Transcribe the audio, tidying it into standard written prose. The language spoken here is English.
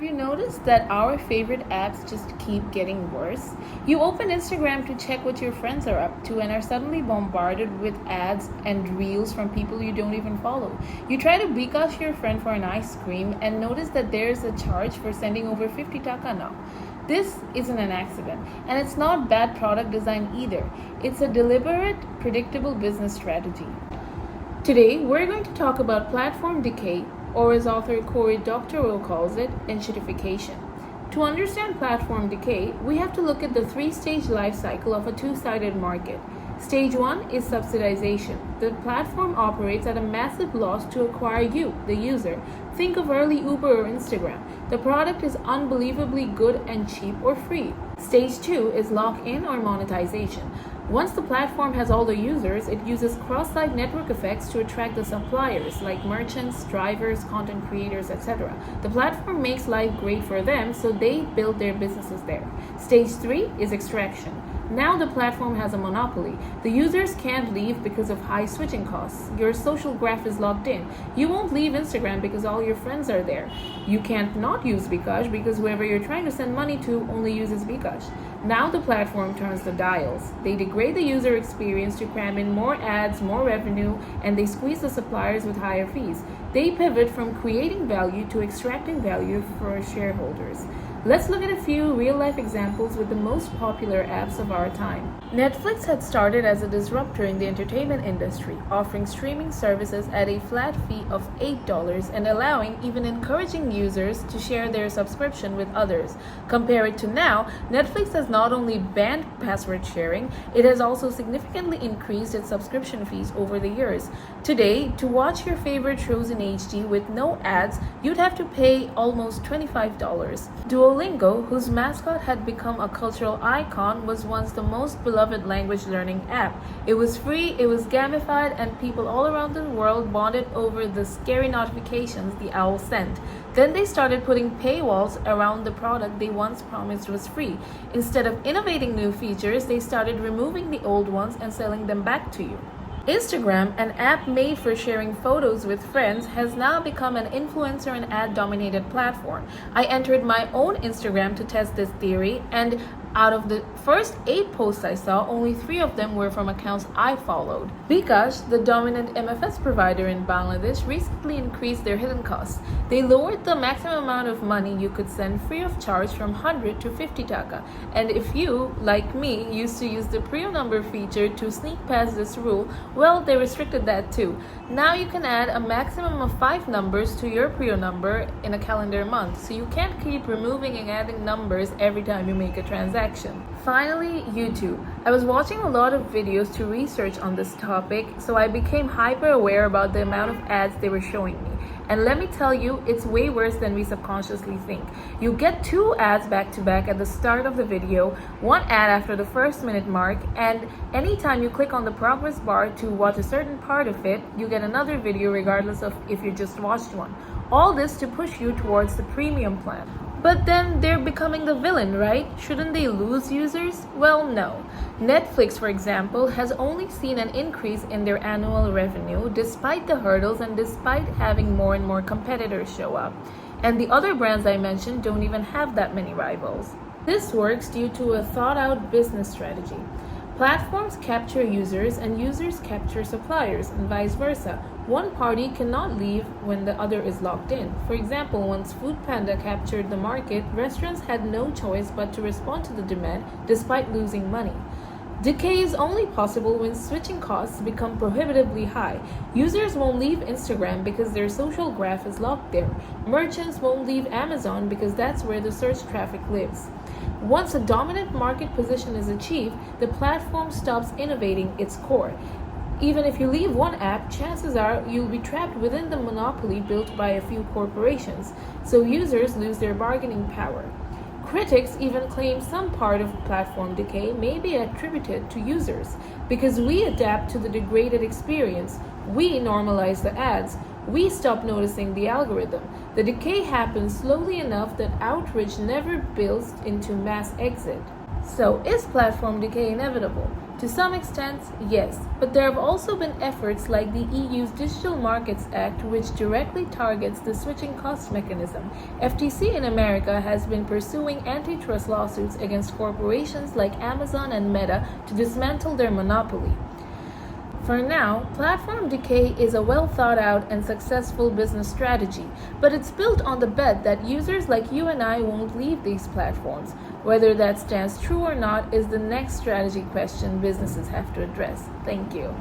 Have you noticed that our favorite apps just keep getting worse? You open Instagram to check what your friends are up to and are suddenly bombarded with ads and reels from people you don't even follow. You try to bikash your friend for an ice cream and notice that there's a charge for sending over 50 taka now. This isn't an accident, and it's not bad product design either. It's a deliberate, predictable business strategy. Today, we're going to talk about platform decay, or as author Cory Doctorow calls it, enshittification. To understand platform decay, we have to look at the three-stage life cycle of a two-sided market. Stage 1 is subsidization. The platform operates at a massive loss to acquire you, the user. Think of early Uber or Instagram. The product is unbelievably good and cheap or free. Stage 2 is lock-in or monetization. Once the platform has all the users, it uses cross-site network effects to attract the suppliers like merchants, drivers, content creators, etc. The platform makes life great for them, so they build their businesses there. Stage 3 is extraction. Now the platform has a monopoly. The users can't leave because of high switching costs. Your social graph is locked in. You won't leave Instagram because all your friends are there. You can't not use Bkash because whoever you're trying to send money to only uses Bkash. Now the platform turns the dials. They degrade the user experience to cram in more ads, more revenue, and they squeeze the suppliers with higher fees. They pivot from creating value to extracting value for shareholders. Let's look at a few real-life examples with the most popular apps of our time. Netflix had started as a disruptor in the entertainment industry, offering streaming services at a flat fee of $8 and allowing, even encouraging users to share their subscription with others. Compare it to now, Netflix has not only banned password sharing, it has also significantly increased its subscription fees over the years. Today, to watch your favorite shows in HD with no ads, you'd have to pay almost $25. Duolingo, whose mascot had become a cultural icon, was once the most beloved language learning app. It was free, it was gamified, and people all around the world bonded over the scary notifications the owl sent. Then they started putting paywalls around the product they once promised was free. Instead of innovating new features, they started removing the old ones and selling them back to you. Instagram, an app made for sharing photos with friends, has now become an influencer and ad-dominated platform. I entered my own Instagram to test this theory, and out of the first 8 posts I saw, only 3 of them were from accounts I followed. Bkash, the dominant MFS provider in Bangladesh, recently increased their hidden costs. They lowered the maximum amount of money you could send free of charge from 100 to 50 taka. And if you, like me, used to use the Prio number feature to sneak past this rule, well, they restricted that too. Now you can add a maximum of 5 numbers to your Prio number in a calendar month, so you can't keep removing and adding numbers every time you make a transaction. Finally, YouTube. I was watching a lot of videos to research on this topic, so I became hyper aware about the amount of ads they were showing me. And let me tell you, it's way worse than we subconsciously think. You get 2 ads back to back at the start of the video, 1 ad after the first minute mark, and anytime you click on the progress bar to watch a certain part of it, you get another video regardless of if you just watched one. All this to push you towards the premium plan. But then they're becoming the villain, right? Shouldn't they lose users? Well, no. Netflix, for example, has only seen an increase in their annual revenue despite the hurdles and despite having more and more competitors show up. And the other brands I mentioned don't even have that many rivals. This works due to a thought-out business strategy. Platforms capture users and users capture suppliers and vice versa. One party cannot leave when the other is locked in. For example, once Foodpanda captured the market, restaurants had no choice but to respond to the demand despite losing money. Decay is only possible when switching costs become prohibitively high. Users won't leave Instagram because their social graph is locked there. Merchants won't leave Amazon because that's where the search traffic lives. Once a dominant market position is achieved, the platform stops innovating its core. Even if you leave one app, chances are you'll be trapped within the monopoly built by a few corporations, so users lose their bargaining power. Critics even claim some part of platform decay may be attributed to users. Because we adapt to the degraded experience, we normalize the ads, we stop noticing the algorithm. The decay happens slowly enough that outrage never builds into mass exit. So, is platform decay inevitable? To some extent, yes, but there have also been efforts like the EU's Digital Markets Act, which directly targets the switching cost mechanism. FTC in America has been pursuing antitrust lawsuits against corporations like Amazon and Meta to dismantle their monopoly. For now, Platform Decay is a well thought out and successful business strategy, but it's built on the bet that users like you and I won't leave these platforms. Whether that stands true or not is the next strategy question businesses have to address. Thank you.